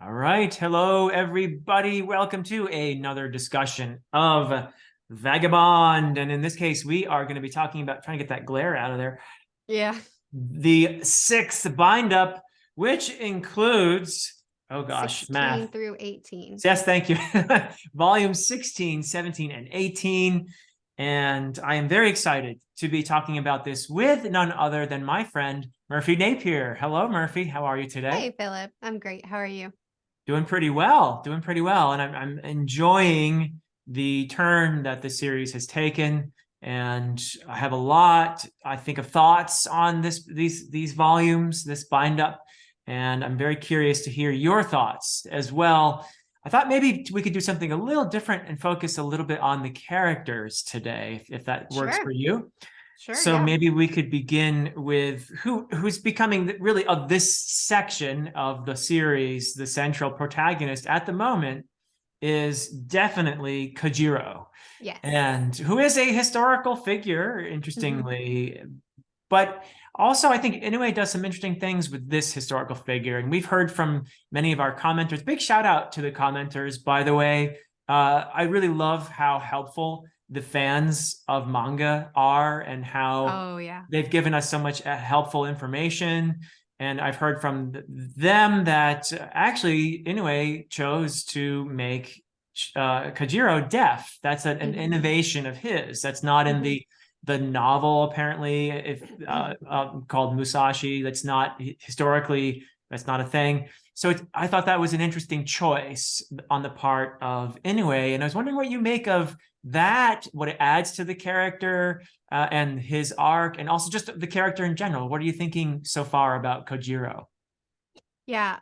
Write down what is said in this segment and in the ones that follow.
All right. Hello, everybody. Welcome to another discussion of Vagabond. And in this case, we are going to be talking about trying to get that glare out of there. Yeah. The sixth bind up, which includes, oh gosh, 16 math. through 18. Yes, thank you. Volumes 16, 17, and 18. And I am very excited to be talking about this with none other than my friend, Merphy Napier. Hello, Merphy. How are you today? Hey, Philip. I'm great. How are you? Doing pretty well, doing pretty well. And I'm enjoying the turn that the series has taken. And I have a lot, I think, of thoughts on these volumes, this bind up. And I'm very curious to hear your thoughts as well. I thought maybe we could do something a little different and focus a little bit on the characters today, if that works for Sure. you. Sure. So Yeah. maybe we could begin with who's becoming really of this section of the series, the central protagonist at the moment is definitely Kojiro, Yes. and who is a historical figure, Hmm. interestingly, but also I think Inoue does some interesting things with this historical figure. And we've heard from many of our commenters. Big shout out to the commenters, by the way. I really love how helpful the fans of manga are and how Oh, yeah. they've given us so much helpful information. And I've heard from them that actually Inoue chose to make Kojiro deaf. That's an Hmm. innovation of his. That's not in Hmm. the novel, apparently, if called Musashi. That's not historically, that's not a thing. So I thought that was an interesting choice on the part of Inoue. And I was wondering what you make of that, what it adds to the character and his arc, and also just the character in general. What are you thinking so far about Kojiro? Yeah.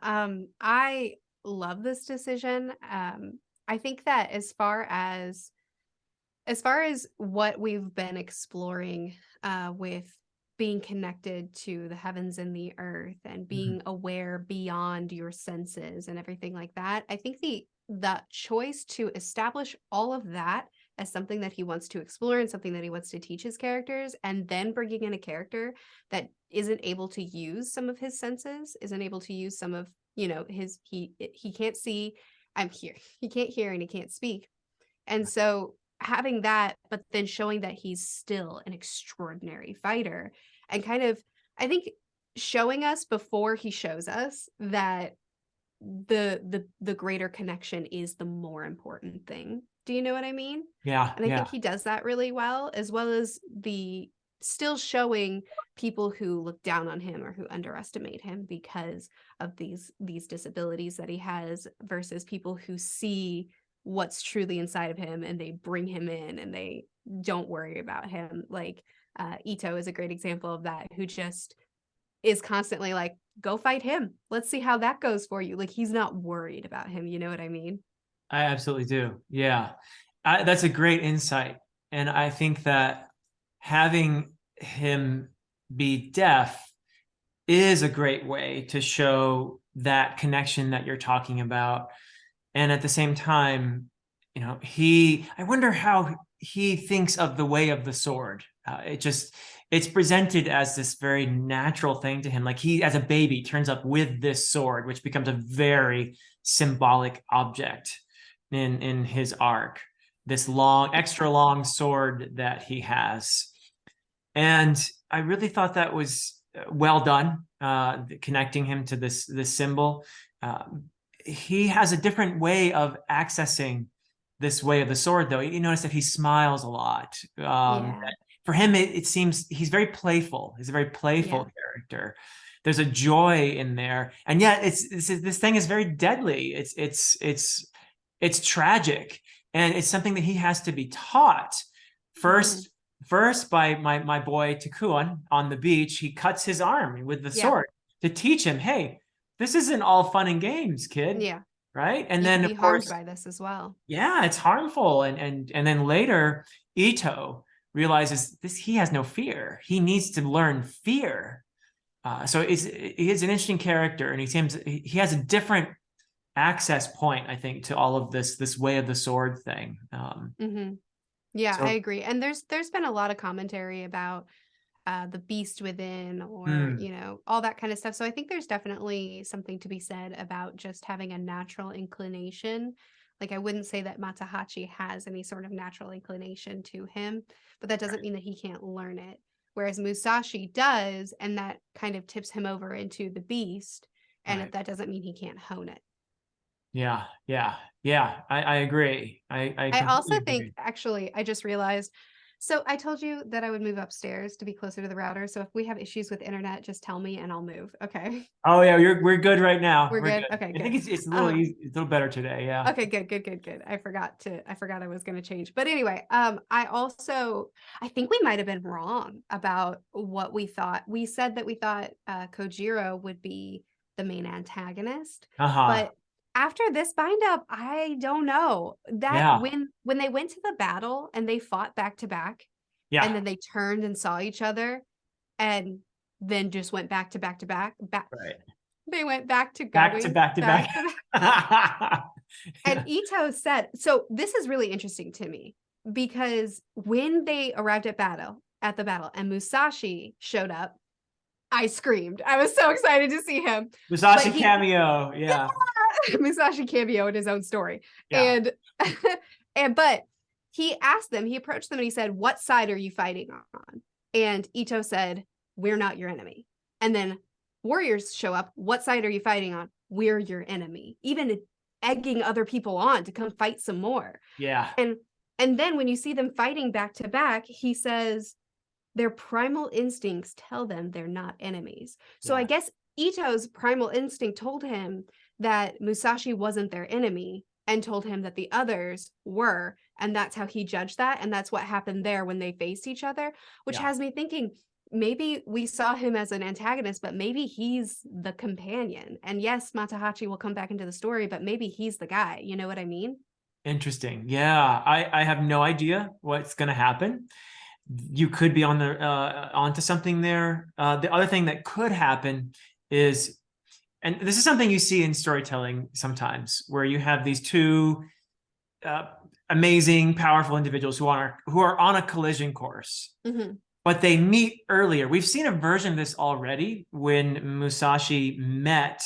I love this decision. I think that as far as what we've been exploring with being connected to the heavens and the earth and Mhm. being aware beyond your senses and everything like that, I think the choice to establish all of that as something that he wants to explore and something that he wants to teach his characters, and then bringing in a character that isn't able to use some of his senses, isn't able to use some of, his he can't see, I'm here. He can't hear and he can't speak. And so having that, but then showing that he's still an extraordinary fighter, and kind of, I think, showing us before he shows us that the greater connection is the more important thing. Do you know what I mean? Yeah, And I think yeah. he does that really well, as well as the still showing people who look down on him or who underestimate him because of these disabilities that he has, versus people who see what's truly inside of him and they bring him in and they don't worry about him. Like Ito is a great example of that, who just is constantly like, go fight him. Let's see how that goes for you. Like, he's not worried about him. You know what I mean? I absolutely do. Yeah. That's a great insight. And I think that having him be deaf is a great way to show that connection that you're talking about. And at the same time, I wonder how he thinks of the way of the sword. It's presented as this very natural thing to him. Like he, as a baby, turns up with this sword, which becomes a very symbolic object in his arc. This long, extra long sword that he has. And I really thought that was well done, connecting him to this symbol. He has a different way of accessing this way of the sword, though. You notice that he smiles a lot. Yeah. For him, it seems he's very playful. He's a very Yeah. playful character. There's a joy in there, and yet this thing is very deadly. It's tragic, and it's something that he has to be taught Hmm. first. First, by my boy Takuan on the beach, he cuts his arm with the Yeah. sword to teach him, hey, this isn't all fun and games, kid. Yeah. Right. And You can then, be of harmed course, by this as well. yeah, it's harmful. And then later, Ito realizes this he has no fear. He needs to learn fear. So he is an interesting character, and he has a different access point, I think, to all of this way of the sword thing. Hmm. Yeah, I So agree. And there's been a lot of commentary about the beast within, or Mm, all that kind of stuff. So I think there's definitely something to be said about just having a natural inclination. Like, I wouldn't say that Matahachi has any sort of natural inclination to him, but that doesn't mean that he can't learn it. Whereas Musashi does, and that kind of tips him over into the beast, and right. that doesn't mean he can't hone it. Yeah. Yeah. Yeah. I agree. I I completely also think, agree. actually, I just realized. So I told you that I would move upstairs to be closer to the router. So if we have issues with internet, just tell me and I'll move. Okay. Oh yeah, we're good right now. We're We're good. good. Okay, I think good. it's a little easy, it's a little better today. Yeah. Okay, good, good, good, good. I forgot I was going to change. But anyway, I think we might have been wrong about what we thought. We said that we thought Kojiro would be the main antagonist, Uh-huh. but after this bind up, I don't know. That Yeah. when they went to the battle and they fought back to back, and Yeah. then they turned and saw each other, and then just went back to back to back. Right. They went back to Back to going back to back. back to back. And Yeah. Ito said, so this is really interesting to me, because when they arrived at the battle, and Musashi showed up, I screamed. I was so excited to see him. But Musashi he, cameo. Yeah. Musashi cameo in his own story. Yeah. And, but he approached them and he said, "What side are you fighting on?" And Ito said, "We're not your enemy." And then warriors show up. "What side are you fighting on?" "We're your enemy." Even egging other people on to come fight some more. Yeah. And then when you see them fighting back to back, he says their primal instincts tell them they're not enemies. So I Yeah. guess Ito's primal instinct told him that Musashi wasn't their enemy, and told him that the others were. And that's how he judged that. And that's what happened there when they faced each other, which Yeah. has me thinking, maybe we saw him as an antagonist, but maybe he's the companion. And yes, Matahachi will come back into the story, but maybe he's the guy. You know what I mean? Interesting. Yeah. I have no idea what's gonna happen. You could be on the onto something there. The other thing that could happen is, and this is something you see in storytelling sometimes, where you have these two uh, amazing, powerful individuals who are on a collision course, Mm-hmm. but they meet earlier. We've seen a version of this already when Musashi met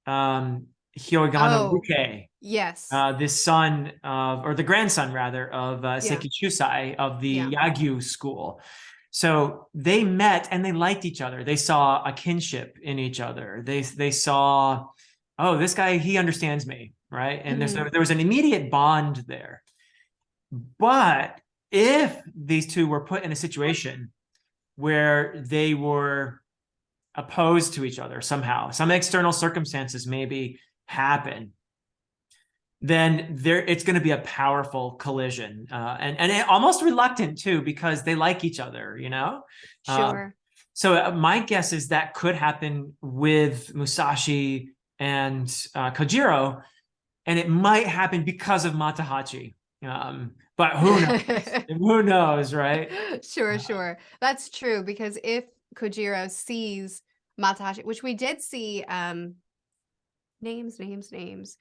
Hyogano Oh, Uke, yes. this son of, or the grandson rather, of Yeah. Sekishusai of Yeah. the Yagyu school. So they met and they liked each other. They saw a kinship in each other. They saw, oh, this guy, he understands me, right? And Mm-hmm. there was an immediate bond there. But if these two were put in a situation where they were opposed to each other somehow, some external circumstances maybe happen, then it's going to be a powerful collision, and almost reluctant too, because they like each other, Um, Sure. so my guess is that could happen with Musashi and Kojiro, and it might happen because of Matahachi. But who knows? Who knows, right? Sure, sure. That's true, because if Kojiro sees Matahachi, which we did see, names.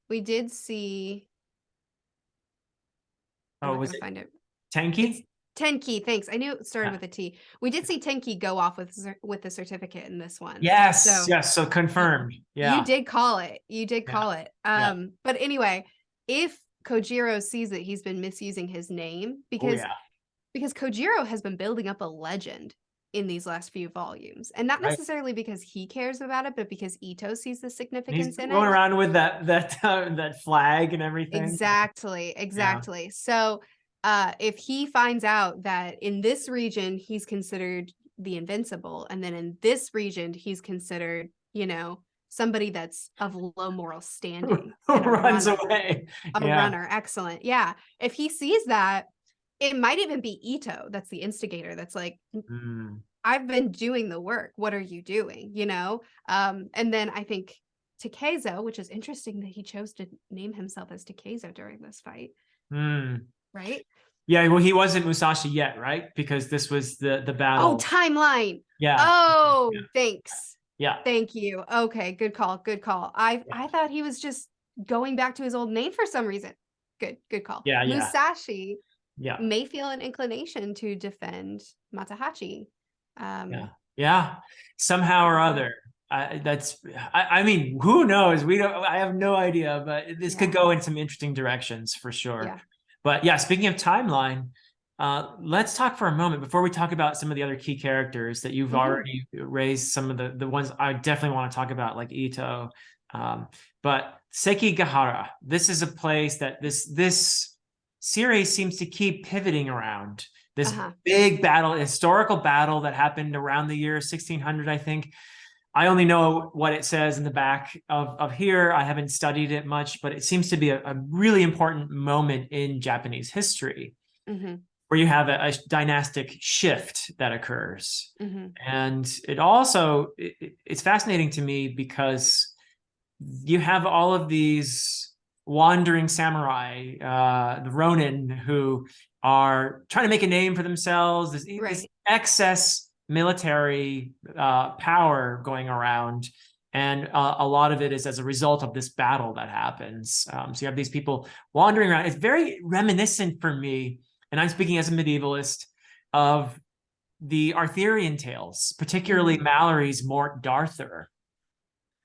We did see, I'm Oh, not was gonna it find it. It's Tenki? Tenki, thanks. I knew it started Yeah. with a T. We did see Tenki go off with the certificate in this one. Yes, So yes. So you, confirmed. you Yeah, did call it. You did yeah, call it. yeah. But anyway, if Kojiro sees that he's been misusing his name, Oh because yeah. Kojiro has been building up a legend in these last few volumes, and not Right. necessarily because he cares about it, but because Ito sees the And he's significance in going it. around with that flag and everything. Exactly, Yeah. exactly. So, if he finds out that in this region he's considered the invincible, and then in this region he's considered, somebody that's of low moral Who standing and a runs runner, away? Yeah. excellent. Yeah. If he sees that, it might even be Ito that's the instigator, that's like, Mm. "I've been doing the work. What are you doing?" And then I think Takezo, which is interesting that he chose to name himself as Takezo during this fight, Mm. right? Yeah. Well, he wasn't Musashi yet, right? Because this was the Oh, battle. timeline. Yeah. Yeah. Oh, thanks. Yeah. Thank you. Okay, good call. Good call. I Yeah. I thought he was just going back to his old name for some reason. Good call. Yeah. Yeah. Musashi Yeah. may feel an inclination to defend Matahachi, Yeah. Yeah. Somehow or other. I mean, who knows? I have no idea, but this could go in some interesting directions for sure. Yeah. But yeah, speaking of timeline, let's talk for a moment before we talk about some of the other key characters that you've already raised. Some of the ones I definitely want to talk about, like Ito. But Sekigahara, this is a place that this series seems to keep pivoting around. This big battle, historical battle that happened around the year 1600, I think. I only know what it says in the back of here. I haven't studied it much, but it seems to be a really important moment in Japanese history where you have a dynastic shift that occurs. And it also, it's fascinating to me because you have all of these wandering samurai, the Ronin, who are trying to make a name for themselves. This excess military power going around. And a lot of it is as a result of this battle that happens. So you have these people wandering around. It's very reminiscent for me, and I'm speaking as a medievalist, of the Arthurian tales, particularly Mallory's Mort d'Arthur,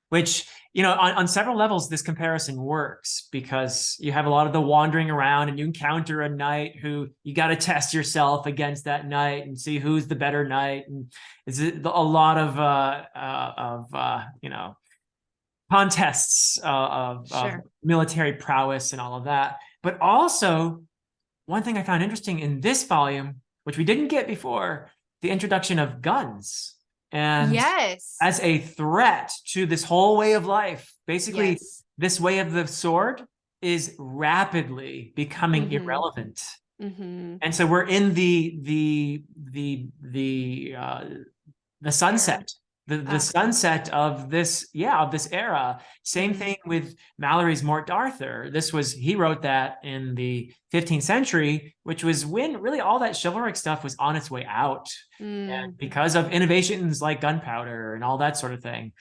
which, you know, on several levels, this comparison works because you have a lot of the wandering around and you encounter a knight who you got to test yourself against that knight and see who's the better knight. And it's a lot of you know, contests of military prowess and all of that. But also, one thing I found interesting in this volume, which we didn't get before, the introduction of guns. And as a threat to this whole way of life, basically, this way of the sword is rapidly becoming irrelevant. And so we're in the sunset, the sunset of this, of this era. Same thing with Mallory's Mort d'Arthur. He wrote that in the 15th century, which was when really all that chivalric stuff was on its way out. And because of innovations like gunpowder and all that sort of thing.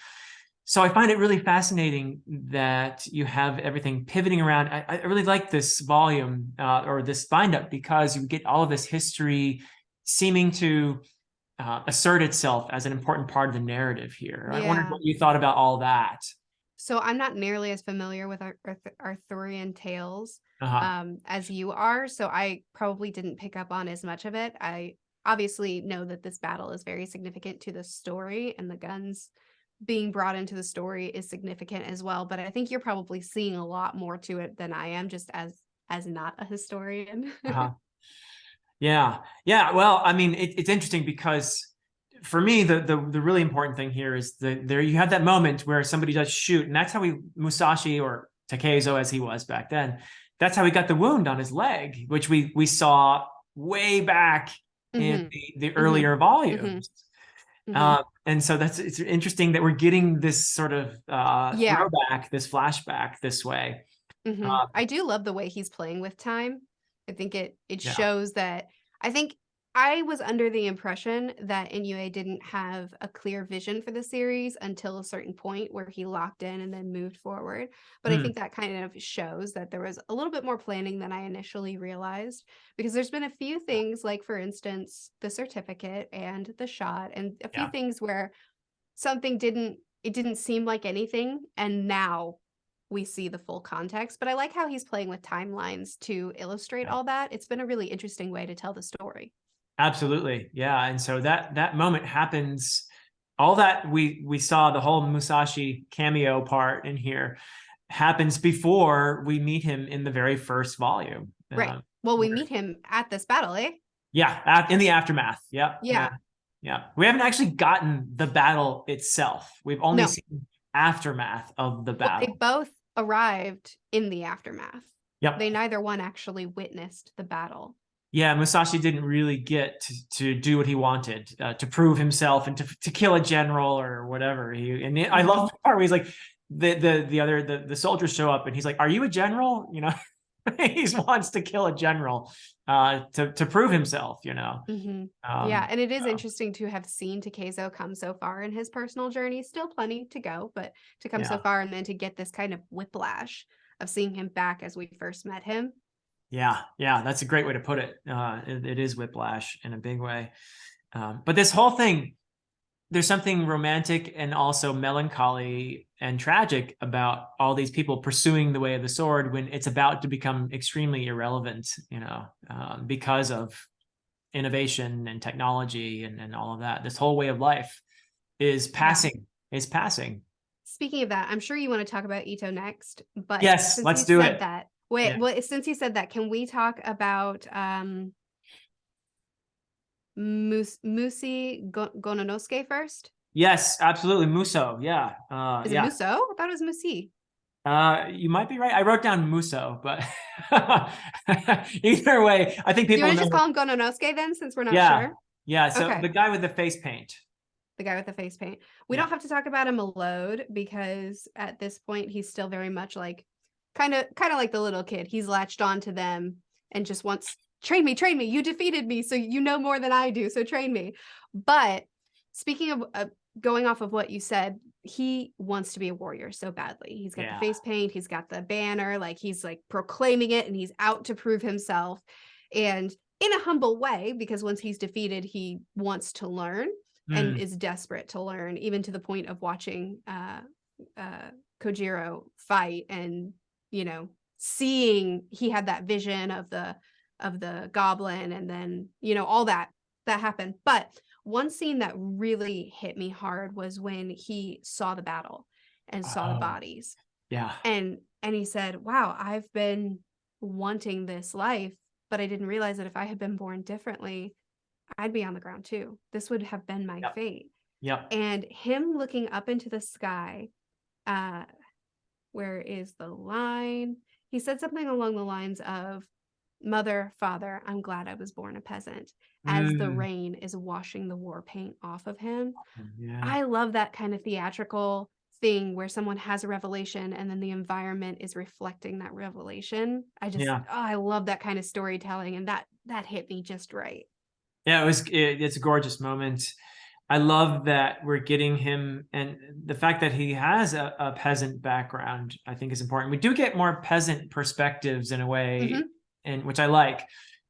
So I find it really fascinating that you have everything pivoting around. I really like this volume or this bind-up because you get all of this history seeming to assert itself as an important part of the narrative here. I wondered what you thought about all that. So I'm not nearly as familiar with Arthurian tales as you are, so I probably didn't pick up on as much of it. I obviously know that this battle is very significant to the story, and the guns being brought into the story is significant as well, but I think you're probably seeing a lot more to it than I am, just as not a historian. Yeah. Well, I mean, it's interesting because for me, the really important thing here is there you have that moment where somebody does shoot, and that's how Musashi, or Takezo as he was back then, that's how he got the wound on his leg, which we saw way back in the earlier volumes. And so it's interesting that we're getting this sort of throwback, this flashback this way. I do love the way he's playing with time. I think it shows that. I think I was under the impression that Inoue didn't have a clear vision for the series until a certain point where he locked in and then moved forward. But I think that kind of shows that there was a little bit more planning than I initially realized, because there's been a few things, like for instance, the certificate and the shot, and a few things where something didn't seem like anything, and now we see the full context. But I like how he's playing with timelines to illustrate all that. It's been a really interesting way to tell the story. Absolutely. Yeah. And so that moment happens, all that we saw, the whole Musashi cameo part in here happens before we meet him in the very first volume. Right. Well, we meet him at this battle, eh? Yeah. In the aftermath. Yep. Yeah. We haven't actually gotten the battle itself. We've only seen aftermath of the battle. Well, they both arrived in the aftermath. Yep. They neither one actually witnessed the battle. Yeah, Musashi didn't really get to do what he wanted, to prove himself and to kill a general or whatever. I love the part where he's like, the soldiers show up and he's like, "Are you a general?" You know, he wants to kill a general to prove himself. You know. Yeah, and it is interesting to have seen Takezo come so far in his personal journey. Still plenty to go, but to come so far and then to get this kind of whiplash of seeing him back as we first met him. Yeah, that's a great way to put it. It is whiplash in a big way. But this whole thing, there's something romantic and also melancholy and tragic about all these people pursuing the way of the sword when it's about to become extremely irrelevant, because of innovation and technology and all of that. This whole way of life is passing, is passing. Speaking of that, I'm sure you want to talk about Ito next, but Yes, since let's you do said it. that, Yeah. since you said that, can we talk about Gononosuke first? Yes, absolutely. Muso. Yeah. Is it Yeah. Muso? I thought it was Musi. You might be right. I wrote down Muso, but either way, I think Do you people want to just know. call him Gononosuke then, since we're not Yeah. sure? Yeah. So Okay. the guy with the face paint. The guy with the face paint. We Yeah. don't have to talk about him a load because at this point he's still very much like kind of like the little kid. He's latched on to them and just wants train me. You defeated me, so you know more than I do, so train me. But speaking of going off of what you said, he wants to be a warrior so badly. He's got the Yeah. face paint, he's got the banner, like he's like proclaiming it and he's out to prove himself. And in a humble way, because once he's defeated, he wants to learn and is desperate to learn, even to the point of watching Kojiro fight and, seeing he had that vision of the goblin and then, all that happened. But one scene that really hit me hard was when he saw the battle and saw the bodies. Yeah. And he said, wow, I've been wanting this life, but I didn't realize that if I had been born differently, I'd be on the ground too. This would have been my fate. Yep. And him looking up into the sky, where is the line? He said something along the lines of, Mother, Father, I'm glad I was born a peasant, as the rain is washing the war paint off of him. Yeah. I love that kind of theatrical thing where someone has a revelation and then the environment is reflecting that revelation. I love that kind of storytelling, and that hit me just right. Yeah, it's a gorgeous moment. I love that we're getting him, and the fact that he has a peasant background, I think is important. We do get more peasant perspectives in a way, and which I like,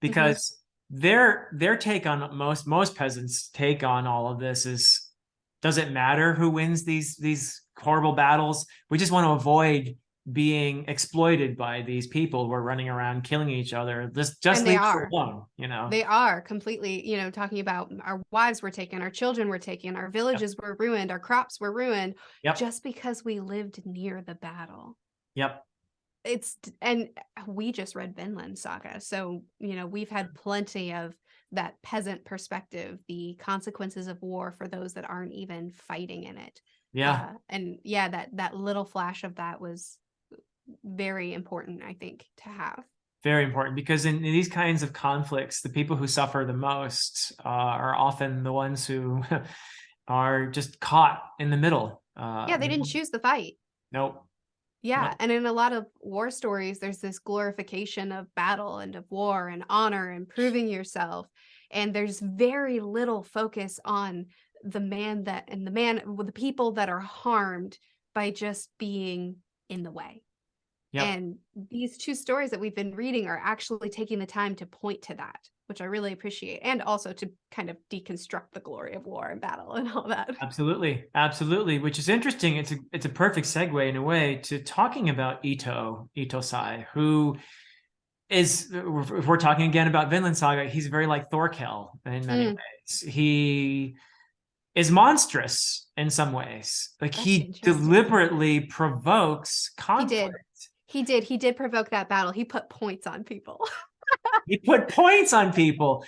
because their take on most peasants' take on all of this is, does it matter who wins these horrible battles? We just want to avoid being exploited by these people who are running around killing each other. Just leave us alone, They are completely, talking about our wives were taken, our children were taken, our villages were ruined, our crops were ruined, just because we lived near the battle. Yep. And we just read Vinland Saga, so we've had plenty of that peasant perspective, the consequences of war for those that aren't even fighting in it. That little flash of that was very important, I think, to have. Very important, because in these kinds of conflicts, the people who suffer the most are often the ones who are just caught in the middle. They didn't choose the fight. Nope. Yeah, nope. And in a lot of war stories, there's this glorification of battle and of war and honor and proving yourself. And there's very little focus on the people that are harmed by just being in the way. Yep. And these two stories that we've been reading are actually taking the time to point to that, which I really appreciate, and also to kind of deconstruct the glory of war and battle and all that. Absolutely, which is interesting. It's a perfect segue in a way to talking about Itosai, who is, if we're talking again about Vinland Saga, he's very like Thorkel in many ways. He is monstrous in some ways. Like, he deliberately provokes conflict. He did provoke that battle. He put points on people. He put points on people.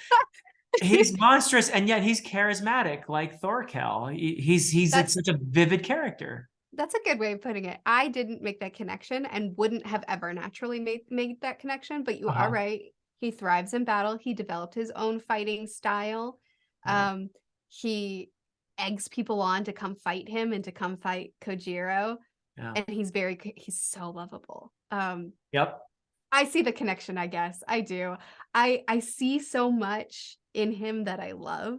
He's monstrous, and yet he's charismatic, like Thorkel. He's such a vivid character. That's a good way of putting it. I didn't make that connection and wouldn't have ever naturally made that connection, but you are right. He thrives in battle. He developed his own fighting style. He eggs people on to come fight him and to come fight Kojiro. And he's so lovable. Yep. I see the connection, I guess. I do. I see so much in him that I love,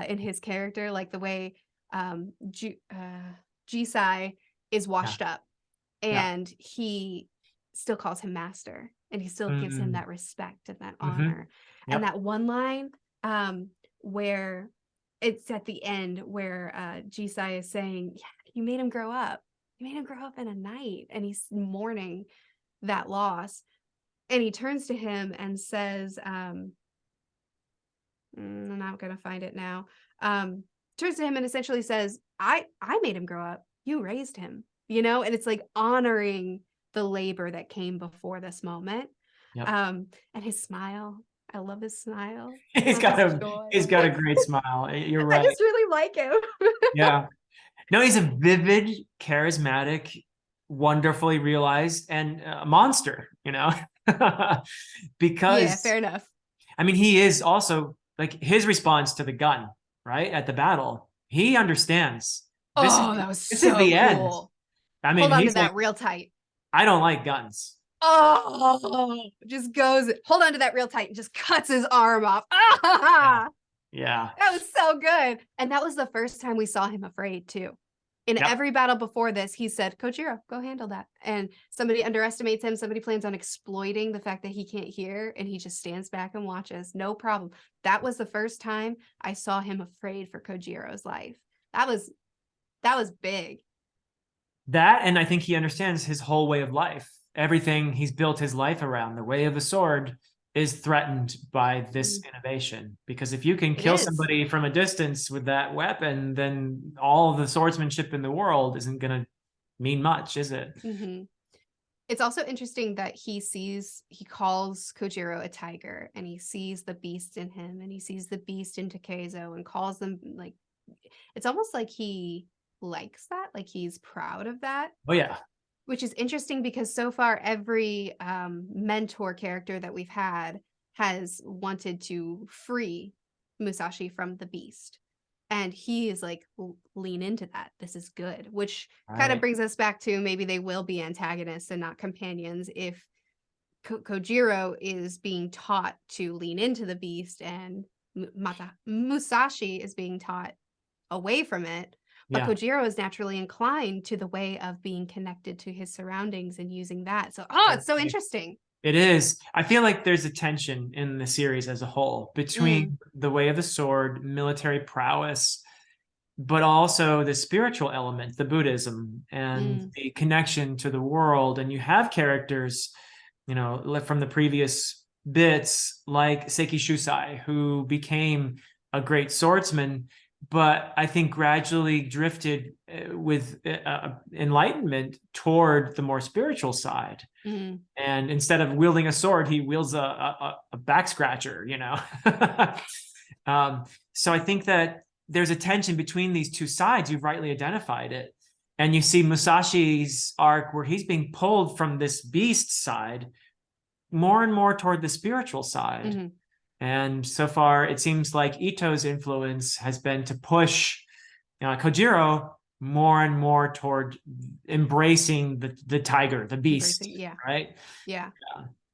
in his character, like the way Jisai is washed up, and he still calls him master, and he still gives him that respect and that honor. And that one line where it's at the end where Jisai is saying, yeah, you made him grow up. You made him grow up in a night, and he's mourning that loss. And he turns to him and says, I'm not gonna find it now. Turns to him and essentially says, I made him grow up. You raised him, and it's like honoring the labor that came before this moment. Yep. And his smile. I love his smile. He's got a great smile. You're right. I just really like him. Yeah. No, he's a vivid, charismatic, wonderfully realized, and a monster, because yeah, fair enough. I mean, he is also like his response to the gun, right? At the battle. He understands. That was this so is the cool. end. I mean, hold on to he's that like, real tight. I don't like guns. Just goes, hold on to that real tight and just cuts his arm off. Yeah. That was so good. And that was the first time we saw him afraid too. In every battle before this, he said, Kojiro, go handle that. And somebody underestimates him. Somebody plans on exploiting the fact that he can't hear, and he just stands back and watches. No problem. That was the first time I saw him afraid for Kojiro's life. That was big. That, and I think he understands his whole way of life. Everything he's built his life around, the way of the sword, is threatened by this innovation. Because if you can kill somebody from a distance with that weapon, then all of the swordsmanship in the world isn't going to mean much, is it? It's also interesting that he calls Kojiro a tiger, and he sees the beast in him, and he sees the beast in Takezo, and calls them, like, it's almost like he likes that, like he's proud of that. Oh yeah. Which is interesting because so far every mentor character that we've had has wanted to free Musashi from the beast. And he is like, lean into that. This is good. Which kind of brings us back to maybe they will be antagonists and not companions if Kojiro is being taught to lean into the beast and Musashi is being taught away from it. But Kojiro is naturally inclined to the way of being connected to his surroundings and using that. So, it's so interesting. It is. I feel like there's a tension in the series as a whole between the way of the sword, military prowess, but also the spiritual element, the Buddhism, and the connection to the world. And you have characters, from the previous bits, like Seiki Shusai, who became a great swordsman, but I think gradually drifted with enlightenment toward the more spiritual side. And instead of wielding a sword, he wields a back scratcher, So I think that there's a tension between these two sides. You've rightly identified it. And you see Musashi's arc where he's being pulled from this beast side more and more toward the spiritual side. And so far, it seems like Ito's influence has been to push Kojiro more and more toward embracing the tiger, the beast, right? Yeah.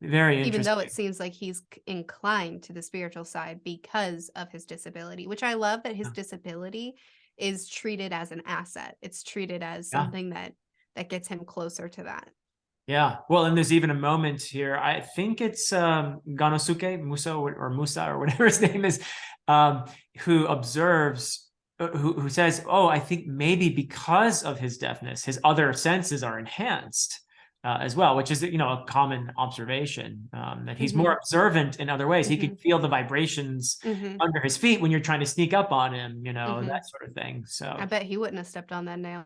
Very interesting. Even though it seems like he's inclined to the spiritual side because of his disability, which I love that his disability is treated as an asset. It's treated as something that gets him closer to that. Yeah. Well, and there's even a moment here. I think it's Ganosuke Musa or whatever his name is, who observes, who says, I think maybe because of his deafness, his other senses are enhanced as well, which is, a common observation, that he's more observant in other ways. He can feel the vibrations under his feet when you're trying to sneak up on him, that sort of thing. So I bet he wouldn't have stepped on that nail.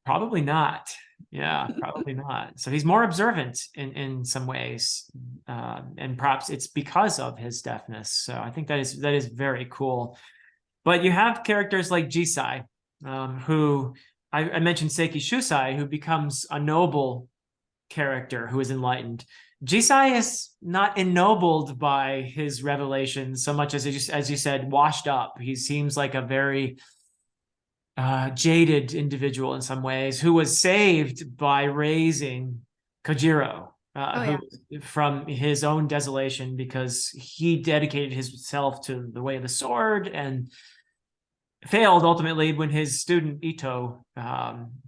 Probably not. Yeah, probably not. So he's more observant in some ways, and perhaps it's because of his deafness. So I think that is very cool. But you have characters like Jisai, who I mentioned Seiki Shusai, who becomes a noble character who is enlightened. Jisai is not ennobled by his revelations so much as you said, washed up. He seems like a very jaded individual in some ways, who was saved by raising Kojiro from his own desolation, because he dedicated himself to the way of the sword and failed ultimately when his student Ito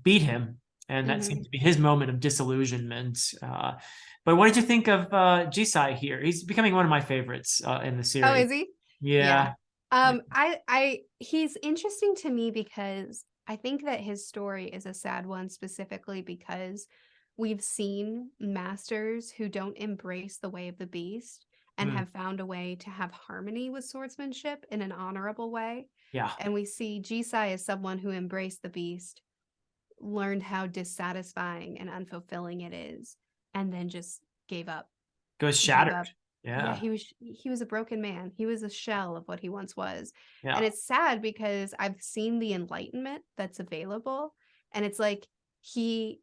beat him, and that seemed to be his moment of disillusionment. But what did you think of Jisai here? He's becoming one of my favorites in the series. Oh, is he? Yeah. He's interesting to me because I think that his story is a sad one specifically because we've seen masters who don't embrace the way of the beast and Mm, have found a way to have harmony with swordsmanship in an honorable way. yeah, And we see Jisai as someone who embraced the beast, learned how dissatisfying and unfulfilling it is, and then just gave up. goes Gave shattered. up. Yeah, Yeah, he was a broken man. He was a shell of what he once was. And yeah, it's sad because I've seen the enlightenment that's available, and it's like he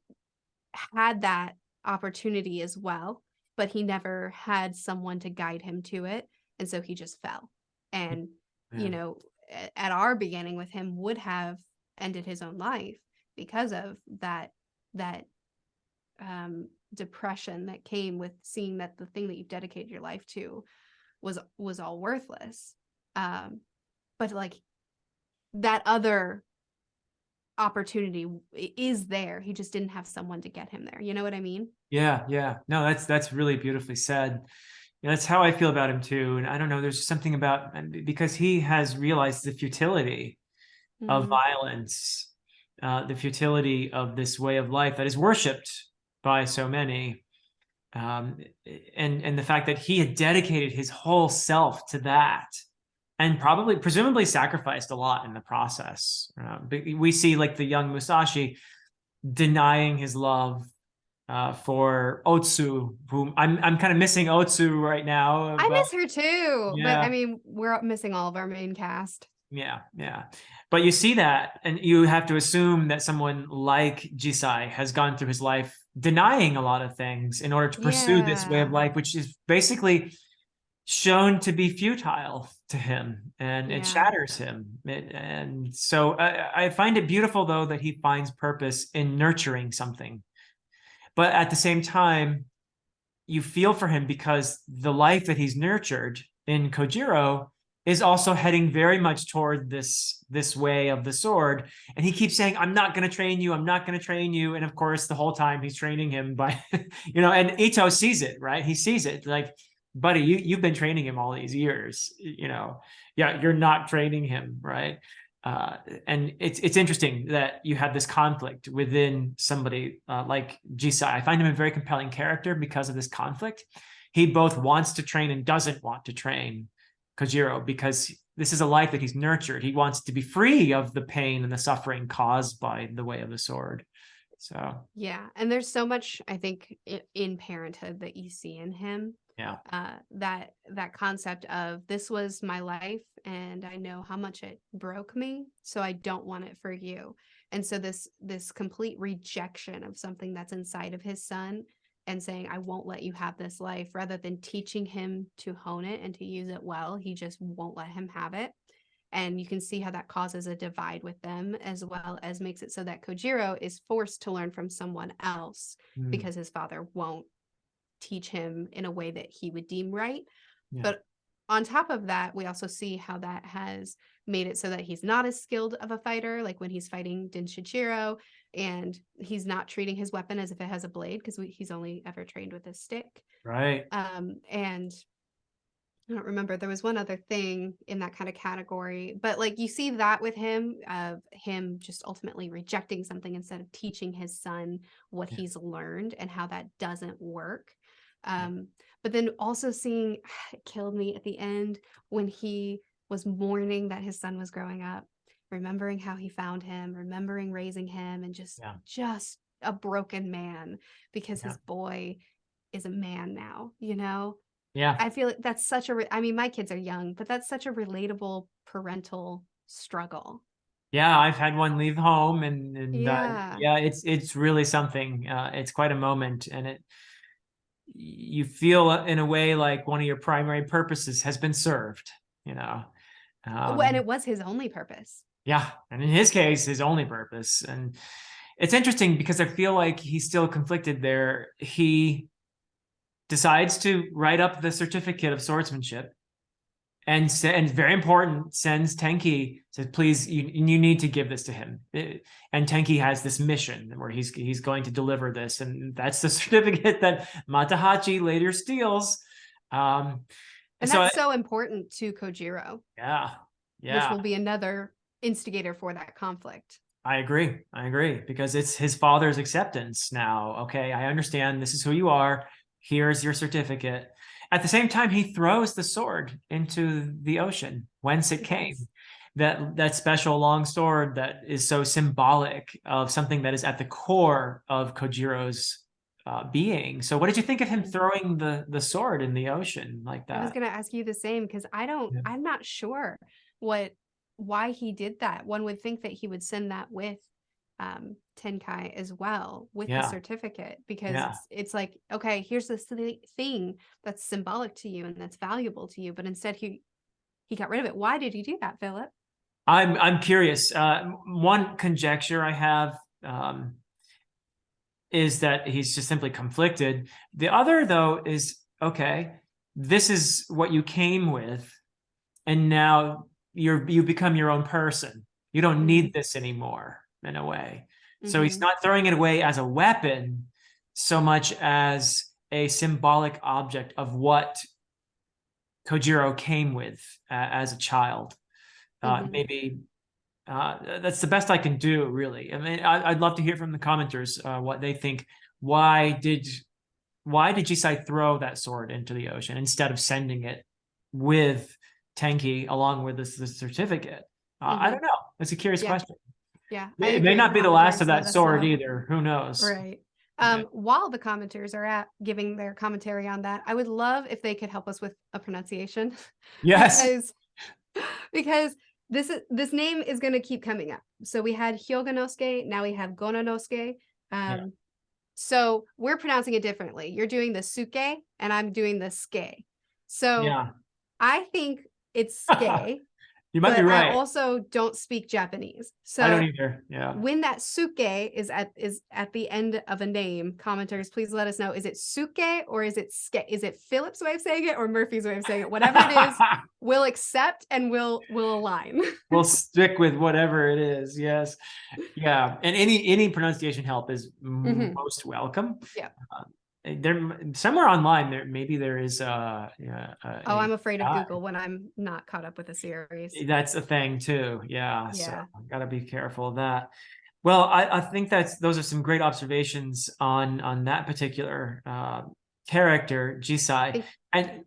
had that opportunity as well, but he never had someone to guide him to it, and so he just fell. And yeah, at our beginning with him would have ended his own life because of that depression that came with seeing that the thing that you've dedicated your life to was all worthless. But like that other opportunity is there. He just didn't have someone to get him there. You know what I mean? yeah, yeah. No, that's really beautifully said. Yeah, that's how I feel about him too. And I don't know, there's something about, and because he has realized the futility of Mm-hmm. violence, the futility of this way of life that is worshipped by so many. Um, and the fact that he had dedicated his whole self to that and probably presumably sacrificed a lot in the process. But we see like the young Musashi denying his love for Otsu, whom I'm kind of missing Otsu right now. I But miss her too, but I yeah, mean, we're missing all of our main cast. yeah, yeah. But you see that, and you have to assume that someone like Jisai has gone through his life denying a lot of things in order to pursue this way of Yeah. life, which is basically shown to be futile to him, and it Yeah. shatters him. And so I find it beautiful, though, that he finds purpose in nurturing something. But at the same time, you feel for him because the life that he's nurtured in Kojiro is also heading very much toward this way of the sword. And he keeps saying, I'm not going to train you. I'm not going to train you. And of course, the whole time he's training him by, and Ito sees it, right? He sees it like, buddy, you've been training him all these years, yeah, you're not training him, right? Uh, and it's interesting that you have this conflict within somebody like Jisai. I find him a very compelling character because of this conflict. He both wants to train and doesn't want to train Kojiro because this is a life that he's nurtured. He wants to be free of the pain and the suffering caused by the way of the sword. So Yeah. And there's so much, I think, in parenthood that you see in him. yeah, That concept of this was my life and I know how much it broke me, so I don't want it for you. And so this complete rejection of something that's inside of his son and saying, I won't let you have this life, rather than teaching him to hone it and to use it well, he just won't let him have it. And you can see how that causes a divide with them, as well as makes it so that Kojiro is forced to learn from someone else mm, because his father won't teach him in a way that he would deem right. yeah, But on top of that, we also see how that has made it so that he's not as skilled of a fighter, like when he's fighting Denshichiro, and he's not treating his weapon as if it has a blade because he's only ever trained with a stick. right, And I don't remember. There was one other thing in that kind of category, but like you see that with him, of him just ultimately rejecting something instead of teaching his son what yeah, he's learned and how that doesn't work. yeah, But then also seeing, it killed me at the end when he was mourning that his son was growing up, remembering how he found him, remembering raising him, and yeah, just a broken man because yeah, his boy is a man now. yeah. I feel like that's such I mean, my kids are young, but that's such a relatable parental struggle. Yeah, I've had one leave home, and Yeah. yeah, it's really something. It's quite a moment, and you feel in a way like one of your primary purposes has been served. You know, Well, and um, it was his only purpose. yeah, and in his case, his only purpose. And it's interesting because I feel like he's still conflicted there. He decides to write up the certificate of swordsmanship and very important, sends Tenki, says, please, you need to give this to him. And Tenki has this mission where he's going to deliver this, and that's the certificate that Matahachi later steals. And So that's so important to Kojiro. yeah, which Yeah. will be another instigator for that conflict. I agree, because it's his father's acceptance now. Okay, I understand this is who you are. Here's your certificate. At the same time, he throws the sword into the ocean, whence it came. Yes. That special long sword that is so symbolic of something that is at the core of Kojiro's being. So, what did you think of him throwing the sword in the ocean like I was that? going to ask you the same because Yeah. I'm not sure why he did that. One would think that he would send that with Tenkai as well with the Yeah. certificate, because Yeah. it's like, okay, here's this thing that's symbolic to you and that's valuable to you, but instead he got rid of it. Why did he do that, Philip? I'm curious. One conjecture I have is that he's just simply conflicted. The other, though, is okay, this is what you came with, and now you become your own person. You don't need this anymore, in a way. So he's not throwing it away as a weapon so much as a symbolic object of what Kojiro came with as a child. Maybe that's the best I can do, really. I mean, I'd love to hear from the commenters what they think. Why did Jisai throw that sword into the ocean instead of sending it with Tenki along with the certificate? I don't know. It's a curious question. Yeah, I It may agree. not be the last of Commenters, that let us sword know. either. Who knows? Right. Yeah. While the commenters are giving their commentary on that, I would love if they could help us with a pronunciation. Yes. because this name is going to keep coming up. So we had Hyoganosuke, now we have Gonanosuke. Yeah. So we're pronouncing it differently. You're doing the suke and I'm doing the ske. So Yeah. I think it's ske. You might be but I right. also don't speak Japanese. So I don't either. Yeah. when that suke is at the end of a name, commenters, please let us know. Is it suke or is it ske? Is it Philip's way of saying it or Merphy's way of saying it? Whatever it is, we'll accept and we'll align. We'll stick with whatever it is. Yes. Yeah. And any pronunciation help is most welcome. Yeah. There somewhere online there is Oh, I'm afraid of Google when I'm not caught up with a series. That's a thing too. Yeah. So Yeah. I gotta be careful of that. Well, I think those are some great observations on that particular character, Jisai. And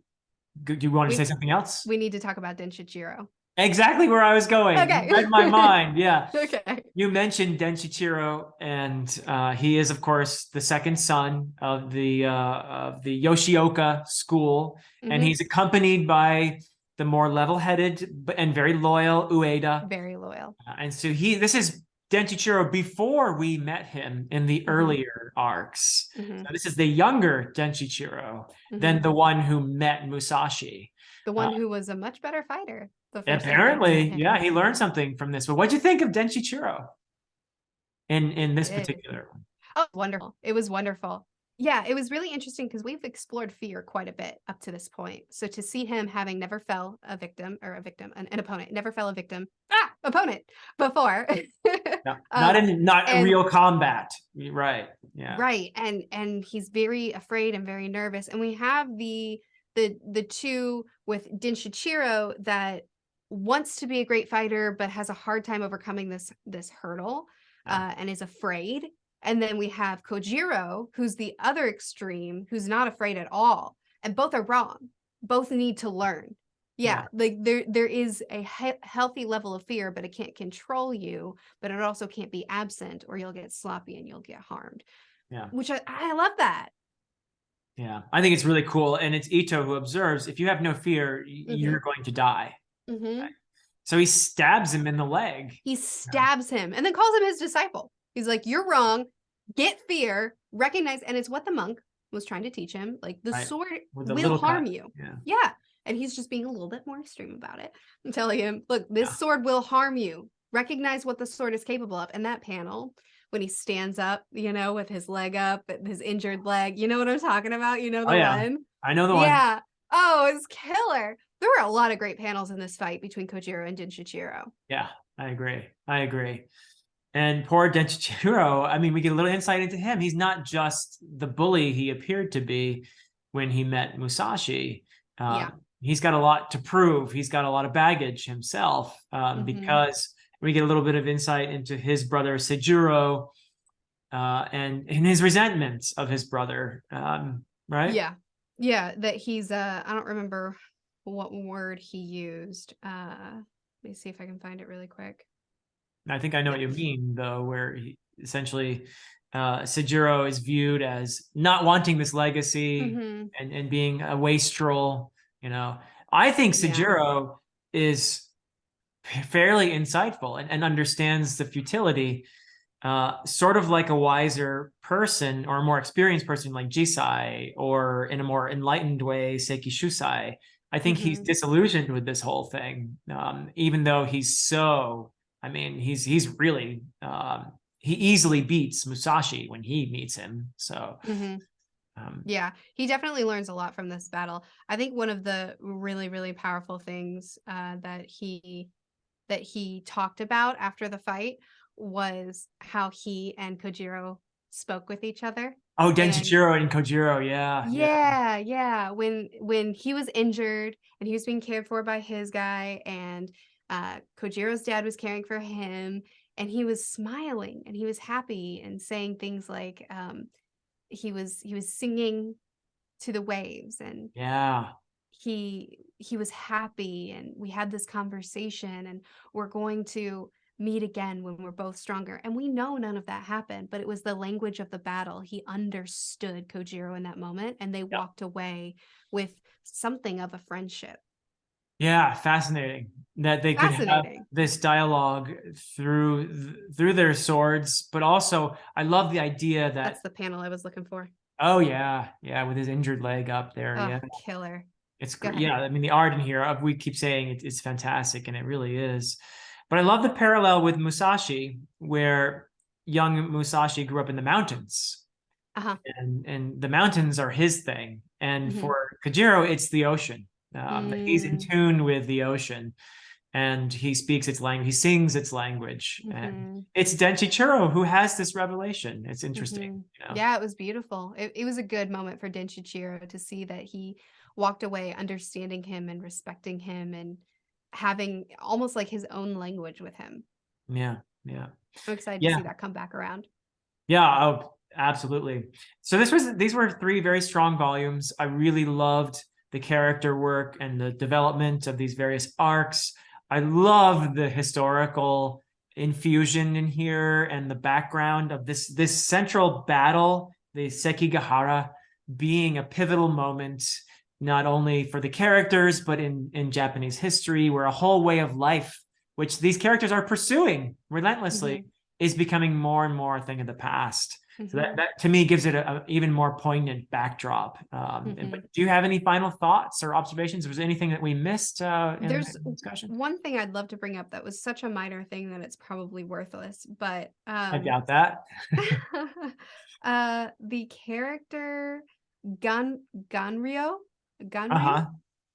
do you want to say something else? We need to talk about Denshichiro. Exactly where I was going. Okay. You read my mind. Yeah. Okay. You mentioned Denshichiro, and he is, of course, the second son of the Yoshioka school, and he's accompanied by the more level-headed and very loyal Ueda. Very loyal. And so this is Denshichiro before we met him in the earlier arcs. So this is the younger Denshichiro than the one who met Musashi. The one who was a much better fighter. Apparently, yeah, he learned something from this. But what'd you think of Denshichiro in this particular one? Oh, wonderful. It was wonderful. Yeah, it was really interesting because we've explored fear quite a bit up to this point. So to see him having never fell a victim, an opponent, never fell a victim, opponent before. No, not in real combat. Right. Yeah. Right. And he's very afraid and very nervous. And we have the two with Denshichiro that wants to be a great fighter, but has a hard time overcoming this hurdle and is afraid. And then we have Kojiro, who's the other extreme, who's not afraid at all. And both are wrong. Both need to learn. Yeah. Like there is a healthy level of fear, but it can't control you, but it also can't be absent or you'll get sloppy and you'll get harmed. Yeah. Which I love that. Yeah. I think it's really cool. And it's Ito who observes, if you have no fear, you're going to die. Right? So he stabs him in the leg. He stabs him and then calls him his disciple. He's like, you're wrong. Get fear, recognize. And it's what the monk was trying to teach him. Like the sword will harm you. Yeah. And he's just being a little bit more extreme about it. I'm telling him, look, this sword will harm you. Recognize what the sword is capable of. And that panel, when he stands up, with his leg up, his injured leg, you know what I'm talking about? You know the one? I know the one. Yeah. Oh, it's killer. There were a lot of great panels in this fight between Kojiro and Denshichiro. Yeah, I agree. And poor Denshichiro, I mean, we get a little insight into him. He's not just the bully he appeared to be when he met Musashi. he's got a lot to prove. He's got a lot of baggage himself, because we get a little bit of insight into his brother Seijuro, and his resentment of his brother, right? Yeah. Yeah, that he's I don't remember what word he used. Let me see if I can find it really quick. I think I know Yeah. what you mean, though, where essentially Seijuro is viewed as not wanting this legacy and being a wastrel. You know, I think Yeah. Seijuro is fairly insightful and understands the futility, sort of like a wiser person or a more experienced person like Jisai, or in a more enlightened way, Seiki Shusai. I think he's disillusioned with this whole thing, even though he's so. I mean, he's really he easily beats Musashi when he meets him. So Yeah, he definitely learns a lot from this battle. I think one of the really, really powerful things that he talked about after the fight was how he and Kojiro spoke with each other. oh, And Denshichiro and Kojiro, yeah, yeah, yeah, when he was injured and he was being cared for by his guy, and Kojiro's dad was caring for him, and he was smiling and he was happy and saying things like he was singing to the waves, and yeah. he was happy, and we had this conversation, and we're going to meet again when we're both stronger. And we know none of that happened, but it was the language of the battle. He understood Kojiro in that moment, and they walked away with something of a friendship. Yeah, fascinating that they could have Fascinating. this dialogue through their swords, but also I love the idea that, That's the panel I was looking for. oh yeah, yeah, with his injured leg up there, Oh, yeah, killer. it's Go great. ahead. Yeah, I mean the art in here, we keep saying it's fantastic, and it really is. But I love the parallel with Musashi, where young Musashi grew up in the mountains, Uh-huh. and the mountains are his thing, and Mm-hmm. for Kojiro, it's the ocean. He's in Mm, tune with the ocean, and he speaks its language. He sings its language, and mm-hmm. it's Denshichiro who has this revelation. It's interesting, Mm-hmm. you know. Yeah, it was beautiful. It was a good moment for Denshichiro to see that he walked away understanding him and respecting him and having almost like his own language with him. Yeah, yeah, I'm excited to yeah, see that come back around. yeah. Oh, absolutely. So these were three very strong volumes. I really loved the character work and the development of these various arcs. I love the historical infusion in here and the background of this central battle, the Sekigahara, being a pivotal moment not only for the characters but in Japanese history, where a whole way of life, which these characters are pursuing relentlessly, Mm-hmm. is becoming more and more a thing of the past. So Mm-hmm. that to me gives it a even more poignant backdrop. Mm-hmm. But do you have any final thoughts or observations? Was there anything that we missed in There's the discussion? one thing I'd love to bring up that was such a minor thing that it's probably worthless, but I doubt that. the character Ganryo, Ganryu, Uh-huh.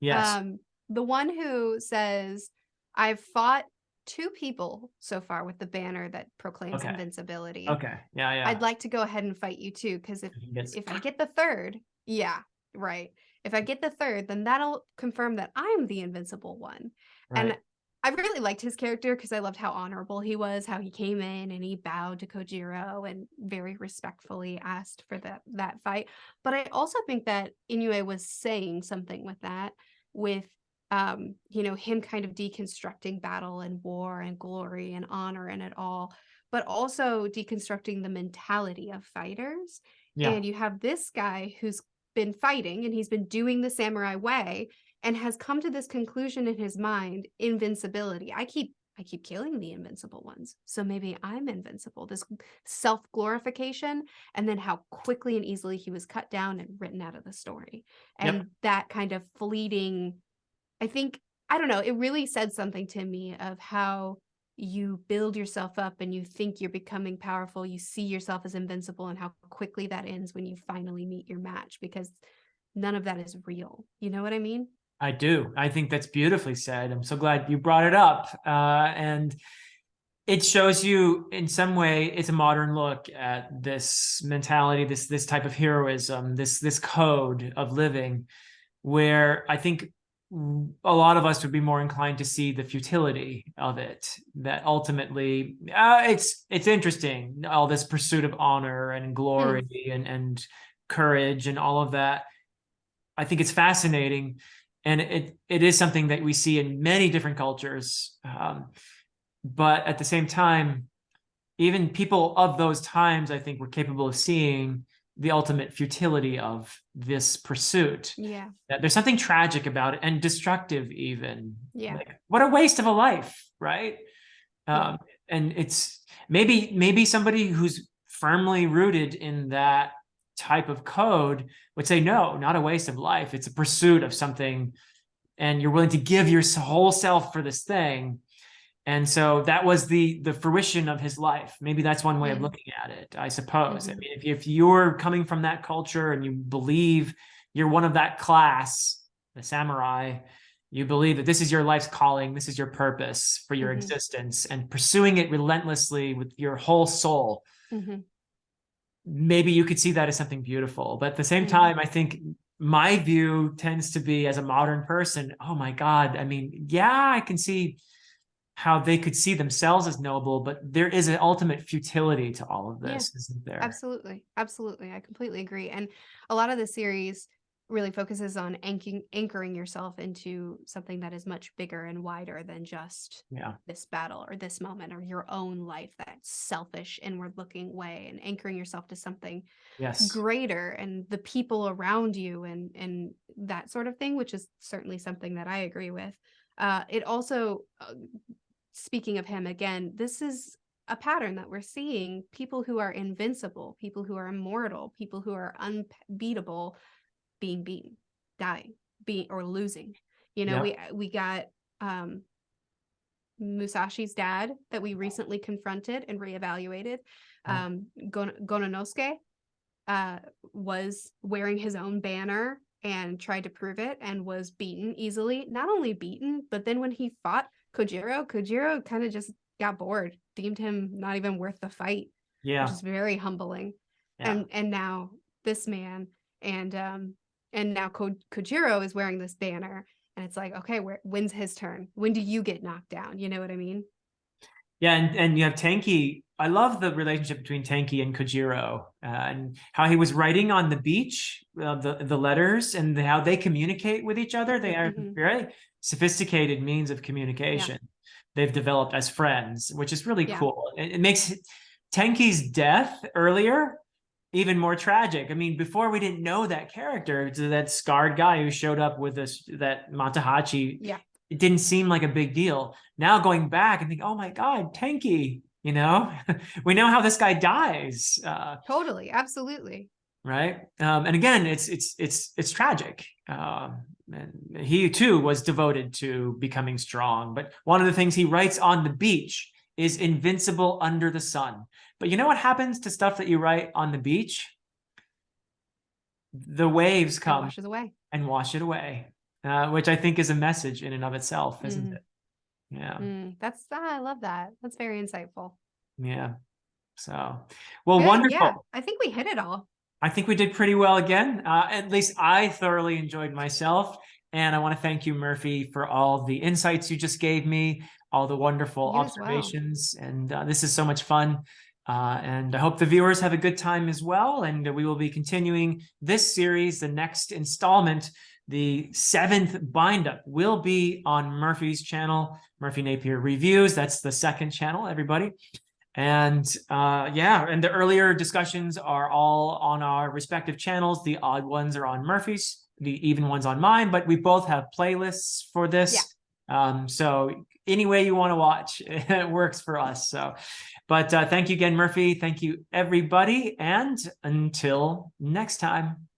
Yes. um, the one who says, "I've fought two people so far with the banner that proclaims Okay. invincibility. Okay. Yeah, I'd yeah. like to go ahead and fight you too, because He gets if I get the third, yeah, right. If I get the third, then that'll confirm that I'm the invincible one." And right. I really liked his character because I loved how honorable he was, how he came in and he bowed to Kojiro and very respectfully asked for that fight. But I also think that Inoue was saying something with that, with him kind of deconstructing battle and war and glory and honor and it all, but also deconstructing the mentality of fighters. Yeah. And you have this guy who's been fighting and he's been doing the samurai way and has come to this conclusion in his mind: invincibility. I keep killing the invincible ones, so maybe I'm invincible. This self-glorification, and then how quickly and easily he was cut down and written out of the story. Yep. And that kind of fleeting, I think, I don't know, it really said something to me of how you build yourself up and you think you're becoming powerful, you see yourself as invincible, and how quickly that ends when you finally meet your match, because none of that is real. You know what I mean? I do. I think that's beautifully said. I'm so glad you brought it up. And it shows you in some way it's a modern look at this mentality, this type of heroism, this code of living, where I think a lot of us would be more inclined to see the futility of it, that ultimately it's interesting, all this pursuit of honor and glory and courage and all of that. I think it's fascinating, and it is something that we see in many different cultures, but at the same time, even people of those times, I think, were capable of seeing the ultimate futility of this pursuit. Yeah. That there's something tragic about it and destructive even. Yeah. Like, what a waste of a life, right? Yeah. And it's maybe somebody who's firmly rooted in that type of code would say, no, not a waste of life. It's a pursuit of something, and you're willing to give your whole self for this thing. And so that was the fruition of his life. Maybe that's one way of looking at it, I suppose. I mean, if you're coming from that culture and you believe you're one of that class, the samurai, you believe that this is your life's calling, this is your purpose for your existence, and pursuing it relentlessly with your whole soul. Maybe you could see that as something beautiful. But at the same time, I think my view tends to be, as a modern person, oh my God, I mean, yeah, I can see how they could see themselves as noble, but there is an ultimate futility to all of this, isn't there? Absolutely. Absolutely. I completely agree. And a lot of the series really focuses on anchoring yourself into something that is much bigger and wider than just this battle or this moment or your own life, that selfish, inward looking way, and anchoring yourself to something greater and the people around you and that sort of thing, which is certainly something that I agree with. It also, speaking of him again, this is a pattern that we're seeing. People who are invincible, people who are immortal, people who are unbeatable, being beaten, dying, or losing. You know, we got Musashi's dad that we recently confronted and reevaluated. Gonnosuke was wearing his own banner and tried to prove it and was beaten easily. Not only beaten, but then when he fought Kojiro kind of just got bored, deemed him not even worth the fight, which is very humbling. And now this man, and now Kojiro is wearing this banner, and it's like, okay, when's his turn? When do you get knocked down? You know what I mean? Yeah, and you have Tenki. I love the relationship between Tenki and Kojiro, and how he was writing on the beach, the letters, and how they communicate with each other. They are very sophisticated means of communication they've developed as friends, which is really cool. It makes Tenki's death earlier even more tragic. I mean, before we didn't know that character, that scarred guy who showed up with that Matahachi. It didn't seem like a big deal. Now going back and think, oh my God, Tenki, you know, we know how this guy dies. Totally, absolutely. Right. And again, it's tragic. And he too was devoted to becoming strong. But one of the things he writes on the beach is invincible under the sun. But you know what happens to stuff that you write on the beach? The waves come and wash it away. Which I think is a message in and of itself, isn't it? Yeah. I love that. That's very insightful. Yeah. So, well, wonderful. Yeah, I think we hit it all. I think we did pretty well again. At least I thoroughly enjoyed myself. And I want to thank you, Merphy, for all the insights you just gave me, all the wonderful observations. And this is so much fun. And I hope the viewers have a good time as well. And we will be continuing this series. The next installment, the 7th bind-up, will be on Merphy's channel, Merphy Napier Reviews. That's the 2nd channel, everybody. And and the earlier discussions are all on our respective channels. The odd ones are on Merphy's, the even ones on mine, but we both have playlists for this. So any way you want to watch, it works for us. So, but thank you again, Merphy. Thank you, everybody. And until next time.